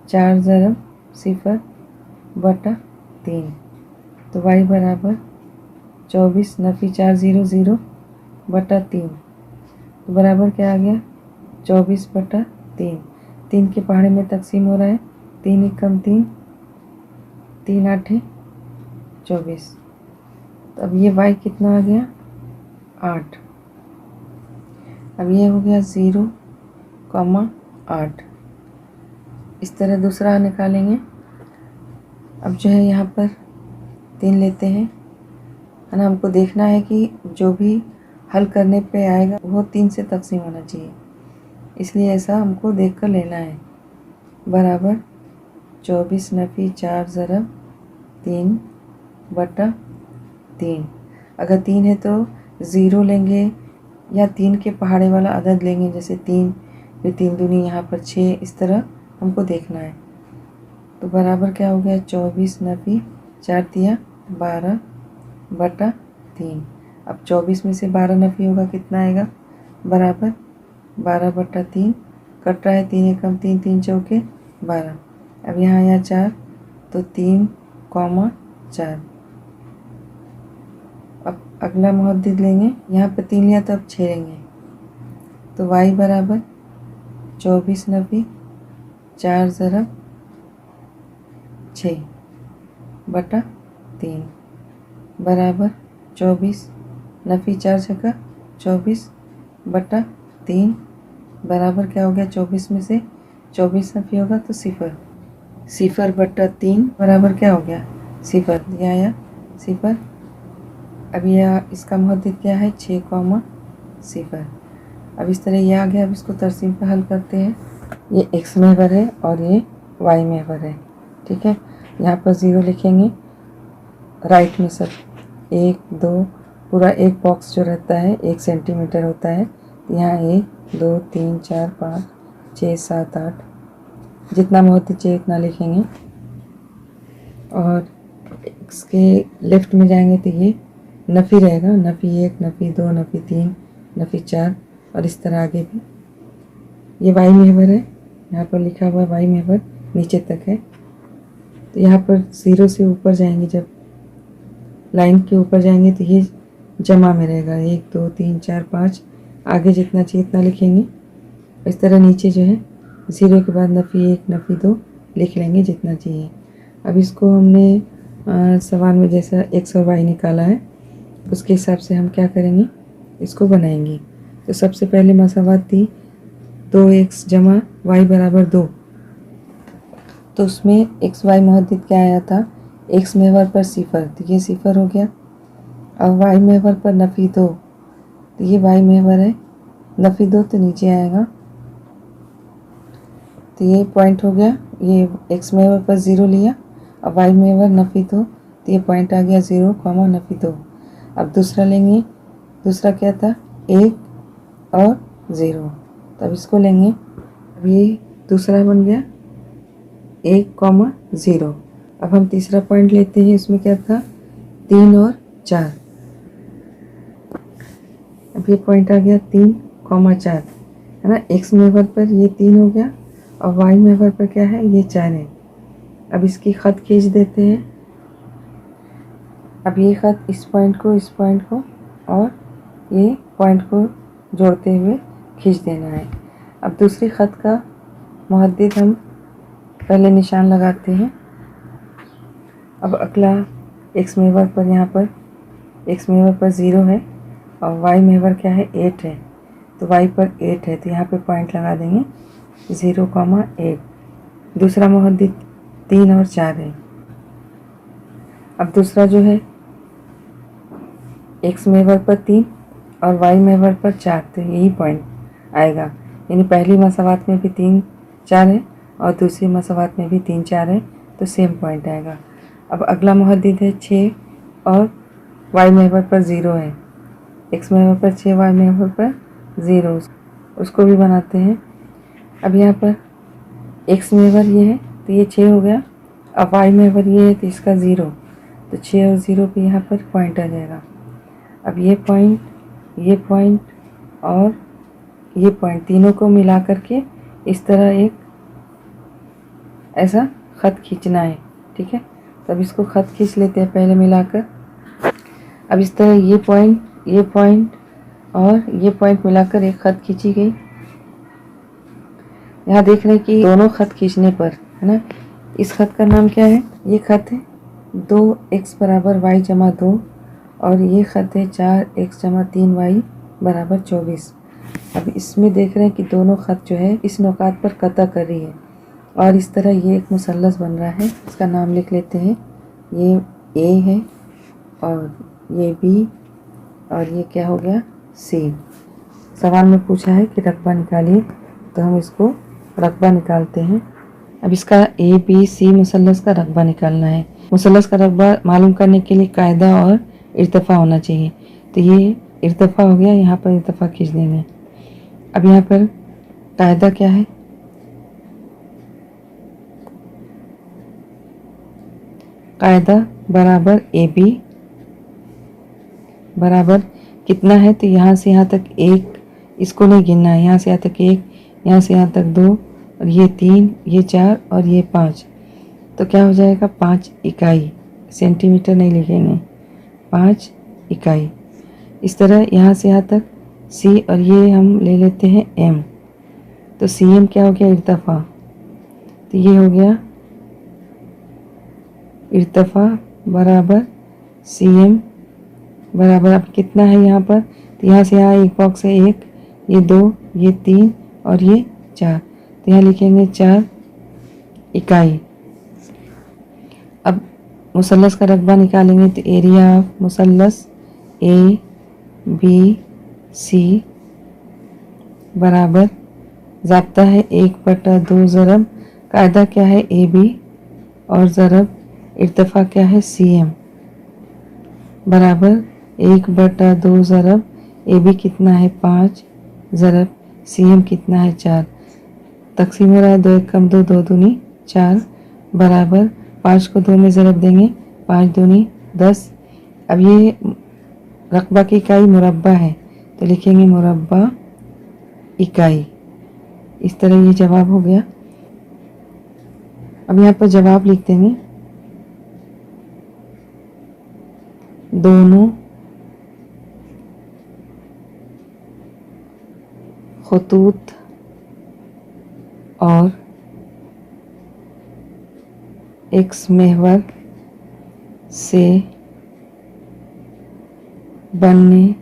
4 ज़रब 0 बटा 3, तो y बराबर 24 नफी 4 0 0 बटा 3, तो बराबर क्या आ गया 24 बटा 3। 3 के पहाड़े में तकसीम हो रहा है, 3 एकम 3, 3 8 24, तो अब ये y कितना आ गया 8। अब ये हो गया 0 कॉमा 8। इस तरह दूसरा निकालेंगे। अब जो है यहाँ पर 3 लेते हैं, है ना, हमको देखना है कि जो भी हल करने पे आएगा वो 3 से तकसीम होना चाहिए, इसलिए ऐसा हमको देख कर लेना है। बराबर 24 नफी 4 ज़रब 3 बटा 3। अगर 3 है तो 0 लेंगे या 3 के पहाड़े वाला अदद लेंगे, जैसे 3 फिर 3 दूनी यहाँ पर 6, इस तरह हमको देखना है। तो बराबर क्या हो गया 24 नफी 4 तिया 12 बटा 3। अब 24 में से 12 नफी होगा, कितना आएगा बराबर 12 बटा 3, कट रहा है 3 एकम 3, 3 चौके 12। अब यहाँ आया 4, तो 3 कॉमा 4। अब अगला मुहद्दिद लेंगे, यहाँ पर 3 लिया तो अब 6 लेंगे, तो y बराबर 24 नफी 4 ज़रब 6/3 बराबर 24। नफ़ी 4 जगह 24/3 बराबर क्या हो गया, 24 में से 24 नफ़ी होगा तो 0। 0/3 बराबर क्या हो गया, 0। यह आया 0। अब यह इसका मुहद्दिद क्या है, 6,0। अब इस तरह ये आ गया। अब इसको तरसीम पे हल करते हैं। ये x महवर है और ये y महवर है, ठीक है। यहाँ पर 0 लिखेंगे राइट में सब 1 2, पूरा एक बॉक्स जो रहता है 1 सेंटीमीटर होता है। यहाँ 1 2 3 4 5 6 7 8, जितना मुहद्दिद चाहिए उतना लिखेंगे। और इसके लेफ्ट में जाएंगे तो ये नफ़ी रहेगा, नफ़ी 1 नफ़ी 2 नफ़ी 3 नफ़ी 4, और इस तरह आगे भी। ये y महवर है, यहाँ पर लिखा हुआ y महवर नीचे तक है। तो यहाँ पर 0 से ऊपर जाएंगे, जब लाइन के ऊपर जाएंगे तो ये जमा में रहेगा 1 2 3 4 5, आगे जितना चाहिए इतना लिखेंगे। इस तरह नीचे जो है 0 के बाद नफ़ी 1 नफ़ी 2 लिख लेंगे जितना चाहिए। अब इसको हमने सवाल में जैसा x और y निकाला है उसके हिसाब से हम क्या करेंगे, इसको बनाएंगे। तो सबसे पहले मसावत थी 2x जमा y बराबर 2, तो उसमें x y मुहद्दिद क्या आया था, x महवर पर 0, तो ये 0 हो गया। अब y महवर पर नफ़ी 2, तो ये y महवर है, नफ़ी 2 तो नीचे आएगा, तो ये पॉइंट हो गया। ये x महवर पर 0 लिया, अब y महवर नफ़ी 2, तो ये पॉइंट आ गया 0, नफ़ी 2। अब दूसरा लेंगे, दूसरा क्या था 1 और 0, तब इसको लेंगे। अब ये दूसरा बन गया 1, 0। अब हम तीसरा पॉइंट लेते हैं, इसमें क्या था 3 और 4। अब ये पॉइंट आ गया 3, 4 है ना। x महवर पर ये 3 हो गया और y महवर पर क्या है, ये 4 है। अब इसकी ख़त खींच देते हैं। अब ये ख़त इस पॉइंट को और ये पॉइंट को जोड़ते हुए खींच देना है। अब दूसरी ख़त का मुहद्दिद हम पहले निशान लगाते हैं। अब अगला x महवर पर, यहाँ पर x महवर पर 0 है और y महवर क्या है 8 है, तो y पर 8 है, तो यहाँ पे पॉइंट लगा देंगे 0,8। दूसरा मुहद्दिद 3 और 4 है। अब दूसरा जो है x महवर पर 3 और y महवर पर 4, तो यही पॉइंट आएगा। यानी पहली मसावत में भी 3 4 है और दूसरी मसावत में भी 3 4 है, तो सेम पॉइंट आएगा। अब अगला मुहद्दिद है 6 और y महवर पर 0 है, x महवर पर 6 y महवर पर 0, उसको भी बनाते हैं। अब यहाँ पर x महवर ये है तो ये 6 हो गया, अब y महवर ये है तो इसका 0, तो 6 और 0 पे यहाँ पर पॉइंट आ जाएगा। अब ये पॉइंट और ये पॉइंट तीनों को मिला करके इस तरह एक ऐसा ख़त खींचना है, ठीक है। तब इसको ख़त खींच लेते हैं पहले मिलाकर। अब इस तरह ये पॉइंट और ये पॉइंट मिलाकर एक ख़त खींची गई। यहाँ देख रहे हैं कि दोनों ख़त खींचने पर है ना, इस ख़त का नाम क्या है, ये ख़त है 2x बराबर y जमा 2 और ये ख़त है 4x जमा 3y बराबर 24। अब इसमें देख रहे हैं कि दोनों ख़त जो है इस नुकात पर कता कर रही है और इस तरह ये एक मुसल्लस बन रहा है। इसका नाम लिख लेते हैं, ये A है और ये B और ये क्या हो गया C। सवाल में पूछा है कि रकबा निकालिए, तो हम इसको रकबा निकालते हैं। अब इसका ABC मुसल्लस का रकबा निकालना है। मुसल्लस का रकबा मालूम करने के लिए कायदा और इर्तफ़ा होना चाहिए, तो ये इर्तफ़ा हो गया, यहाँ पर इर्तफ़ा खींच देंगे। अब यहाँ पर कायदा क्या है, कायदा बराबर AB बराबर कितना है, तो यहाँ से यहाँ तक 1, इसको नहीं गिनना है, यहाँ से यहाँ तक 1, यहाँ से यहाँ तक 2 और ये 3, ये 4 और ये 5, तो क्या हो जाएगा 5 इकाई। सेंटीमीटर नहीं लिखेंगे, 5 इकाई। इस तरह यहाँ से यहाँ तक C और ये हम ले लेते हैं M, तो CM क्या हो गया इर्तफ़ा, तो ये हो गया इर्तफ़ा बराबर CM बराबर, अब कितना है यहाँ पर, तो यहाँ से यहाँ एक बॉक्स है, एक, ये 2, ये 3 और ये 4, तो यहाँ लिखेंगे 4 इकाई। अब मुसल्लस का रकबा निकालेंगे, तो एरिया ऑफ मुसल्लस ABC बराबर, ज़ाब्ता है 1/2 ज़रब, कायदा क्या है AB और ज़रब इर्तिफ़ा क्या है CM बराबर 1/2 ज़रब AB कितना है 5 ज़रब CM कितना है 4, तकसीम हो रहा है 2 1 कम 2 2 दूनी 4 बराबर 5 को 2 में ज़रब देंगे 5 दूनी 10। अब ये रकबा की इकाई मुरब्बा है, तो लिखेंगे मुरब्बा इकाई। इस तरह ये जवाब हो गया। अब यहाँ पर जवाब लिख देंगे, दोनों खतूत और एक्स महवर से बनने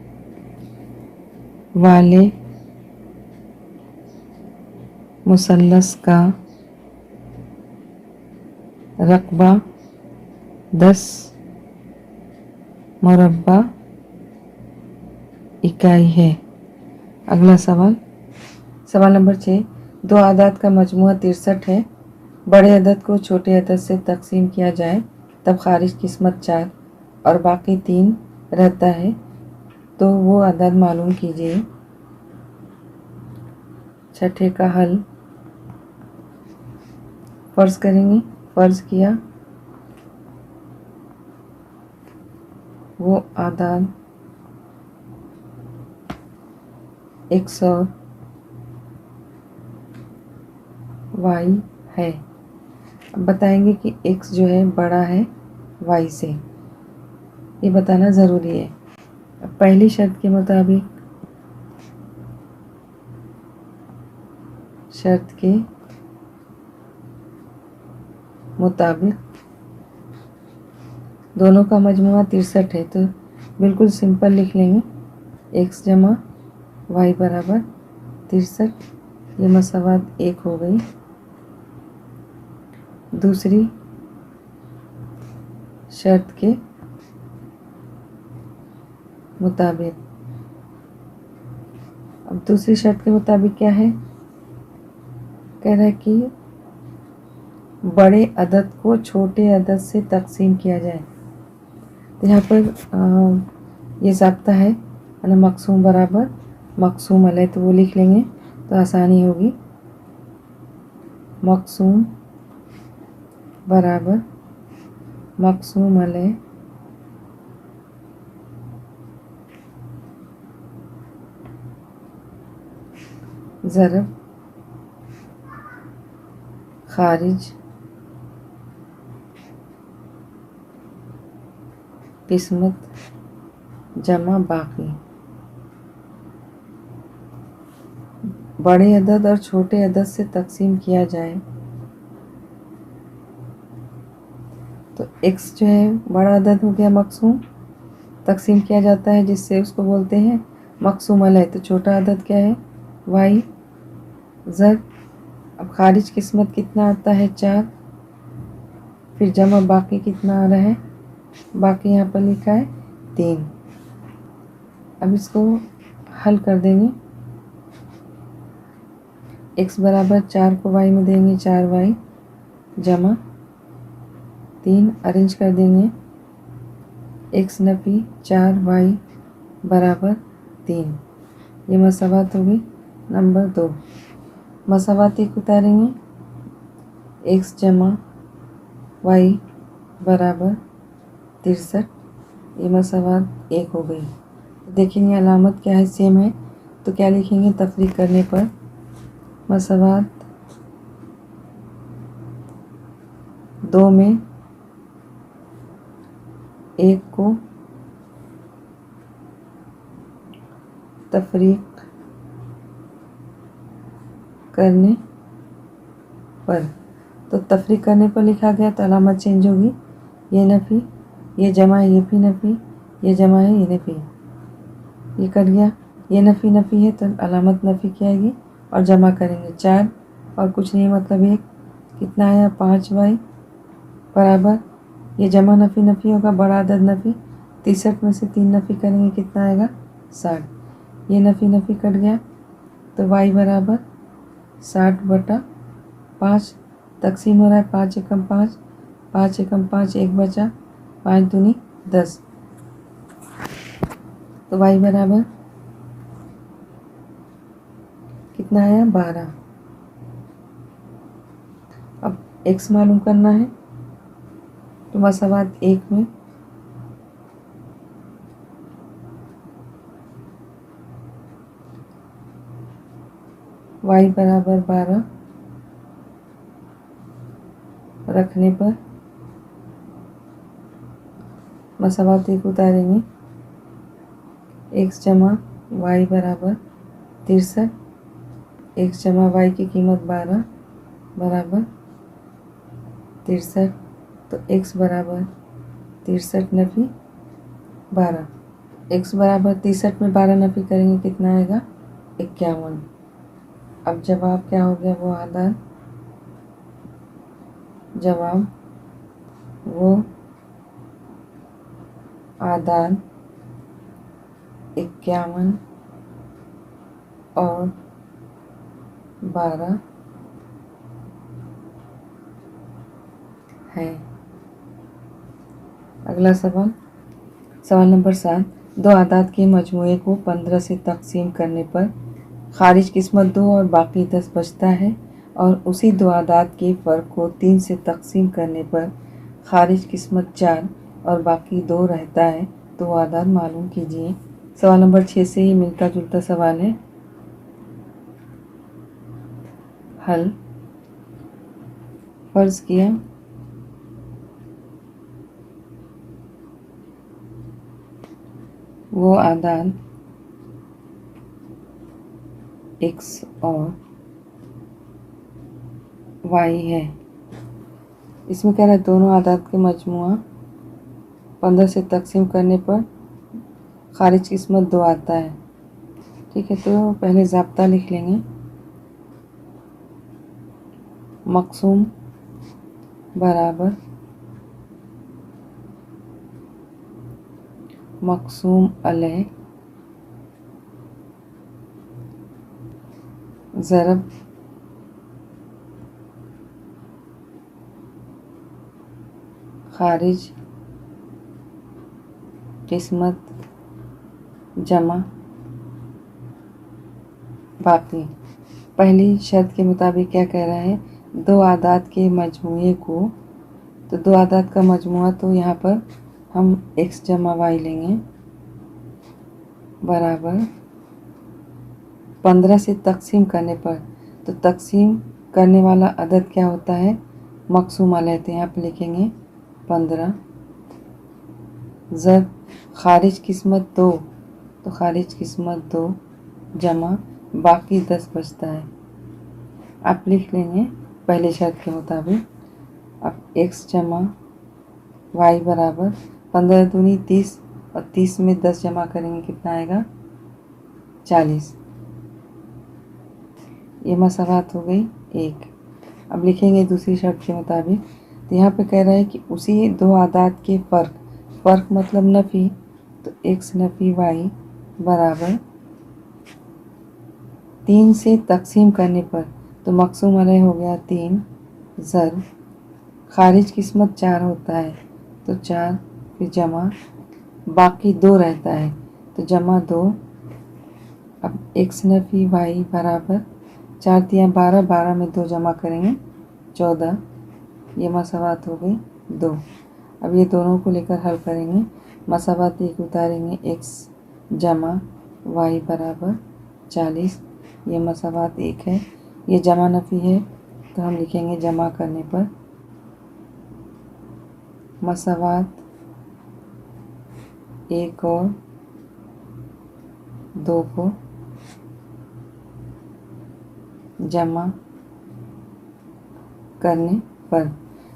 वाले मुसल्लस का रकबा 10 मुरब्बा इकाई है। अगला सवाल, सवाल नंबर 6, दो आदाद का मजमुआ 63 है। बड़े अदद को छोटे अदद से तकसीम किया जाए तब खारिज किस्मत 4 और बाकी 3 रहता है, तो वो अदद मालूम कीजिए। छठे का हल फ़र्ज़ करेंगे। फ़र्ज़ किया वो आदाद 100 y है। अब बताएंगे कि x जो है बड़ा है y से, ये बताना ज़रूरी है। अब पहली शर्त के मुताबिक दोनों का मजमुआ 63 है, तो बिल्कुल सिंपल लिख लेंगे x जमा y बराबर 63, ये मसावात 1 हो गई। दूसरी शर्त के मुताबिक, अब दूसरी शर्त के मुताबिक क्या है, कह रहा है कि बड़े अदद को छोटे अदद से तकसीम किया जाए। तो यहाँ पर ये ज़ाब्ता है ना, मक़सूम बराबर मक़सूम अलैह, तो वो लिख लेंगे तो आसानी होगी। मक़सूम बराबर मक़सूम अलैह ज़रब खारिज किस्मत जमा बाकी। बड़े अदद और छोटे अदद से तकसीम किया जाए तो x जो है बड़ा अदद हो गया मक़सूम, तकसीम किया जाता है जिससे उसको बोलते हैं मक़सूम अलैह। तो छोटा अदद क्या है y ज़र, अब खारिज किस्मत कितना आता है 4, फिर जमा बाकी कितना आ रहा है, बाकी यहाँ पर लिखा है 3। अब इसको हल कर देंगे, x बराबर 4 को y में देंगे 4y जमा 3, अरेंज कर देंगे x नफी 4y बराबर 3, ये मसावात होगी नंबर 2। मसावात एक उतारेंगे, x जमा y बराबर 63, ये मसावात 1 हो गई। देखेंगे अलामत क्या है, सेम है, तो क्या लिखेंगे, तफरीक करने पर मसावात 2 में 1 को तफरीक करने पर, तो तफरीक करने पर लिखा गया तो अलामत चेंज होगी, ये नफ़ी, ये जमा है, ये भी नफ़ी, ये जमा है, ये नफ़ी, ये कट गया। ये नफ़ी नफ़ी है तो अलामत नफ़ी की आएगी और जमा करेंगे 4 और कुछ नहीं मतलब 1। कितना आया 5y बराबर, ये जमा नफ़ी नफ़ी होगा, बड़ा अदद नफ़ी 63 में से 3 नफ़ी करेंगे कितना आएगा 60। ये नफ़ी नफ़ी कट गया तो y बराबर 60/5 तकसीम हो रहा है 5 एकम 5, 5 एकम 5 1 बचा, 5 दूनी 10, तो y बराबर कितना आया 12। अब x मालूम करना है तो मसावात 1 में y बराबर 12 रखने पर मसावात 1 उतारेंगे, x जमा y बराबर 63, x जमा y की कीमत 12 बराबर 63, तो x बराबर 63 नफ़ी 12, x बराबर 63 में 12 नफ़ी करेंगे कितना आएगा 51। अब जवाब क्या हो गया वो आदान, जवाब वो आदान 51 और 12 है। अगला सवाल, सवाल नंबर 7, दो आदाद के मजमूए को 15 से तकसीम करने पर खारिज किस्मत 2 और बाकी 10 बचता है और उसी दो आदाद के फ़र्क को 3 से तकसीम करने पर खारिज किस्मत 4 और बाकी 2 रहता है, तो वो आदाद मालूम कीजिए। सवाल नंबर 6 से ही मिलता जुलता सवाल है। हल, फर्ज किया वो आदाद x और y है। इसमें कह रहा है दोनों आदाद के मजमुआ 15 से तकसीम करने पर खारिज किस्मत 2 आता है। ठीक है, तो पहले ज़ाब्ता लिख लेंगे, मक़सूम बराबर मक़सूम अलैह ज़रब खारिज किस्मत जमा बाकी। पहली शर्त के मुताबिक क्या कह रहा है, दो आदाद के मजमूए को, तो दो आदाद का मजमुआ तो यहाँ पर हम x जमा y लेंगे बराबर 15 से तकसीम करने पर, तो तकसीम करने वाला अदद क्या होता है मक़सूम अलैह, तो यहाँ पर लिखेंगे 15 ज़र खारिज किस्मत 2, तो खारिज किस्मत 2 जमा बाकी 10 बचता है। आप लिख लेंगे पहले शर्त के मुताबिक। अब x जमा y बराबर 15 दूनी 30 और 30 में 10 जमा करेंगे कितना आएगा 40। ये मसावात हो गई 1। अब लिखेंगे दूसरी शर्त के मुताबिक, तो यहाँ पे कह रहा है कि उसी दो आदाद के फ़र्क मतलब नफ़ी, तो x नफ़ी y बराबर 3 से तकसीम करने पर, तो मक़सूम अलैह हो गया 3 ज़र खारिज किस्मत 4 होता है, तो 4 फिर जमा बाकी 2 रहता है, तो जमा 2। अब x नफ़ी y बराबर 4 दिया 12, 12 में 2 जमा करेंगे 14, ये मसावात हो गई 2। अब ये दोनों को लेकर हल करेंगे, मसावात 1 उतारेंगे, x जमा y बराबर 40, ये मसावात 1 है, ये जमा नफ़ी है तो हम लिखेंगे जमा करने पर मसावात 1 और 2 को जमा करने पर,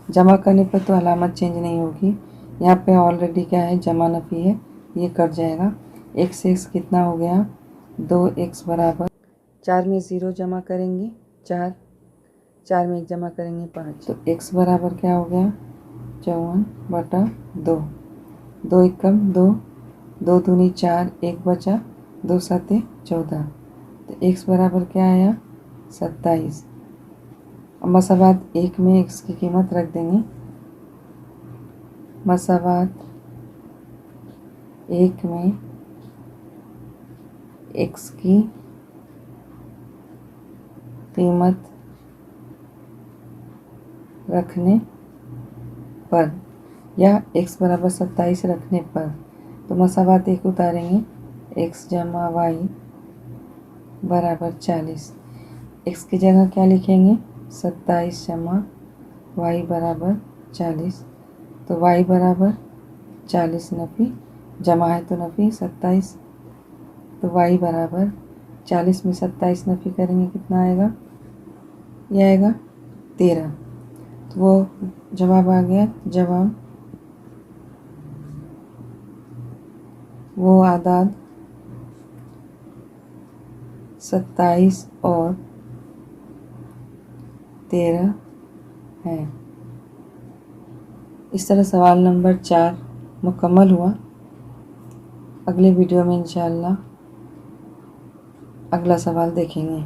जमा करने पर तो अलामत चेंज नहीं होगी। यहाँ पे ऑलरेडी क्या है, जमा नफ़ी है, ये कट जाएगा। x से x कितना हो गया, 2x बराबर 4 में 0 जमा करेंगे 4, 4 में 1 जमा करेंगे 5, तो x बराबर क्या हो गया 54/2। 2 एकम 2, 2 दूनी 4, 1 बचा, 2 सते 14, तो x बराबर क्या आया 27। अब मसावात 1 में x की कीमत रख देंगे। मसावात 1 में x की कीमत रखने पर या x बराबर 27 रखने पर, तो मसावात 1 उतारेंगे, x जमा y बराबर 40। x की जगह क्या लिखेंगे 27 जमा y बराबर 40, तो y बराबर 40 नफ़ी, जमा है तो नफ़ी 27, तो y बराबर 40 में 27 नफ़ी करेंगे कितना आएगा, यह आएगा 13। तो वो जवाब आ गया। जवाब वो आदाद 27 और 13 है। इस तरह सवाल नंबर 4 मुकम्मल हुआ। अगले वीडियो में इंशाअल्लाह अगला सवाल देखेंगे।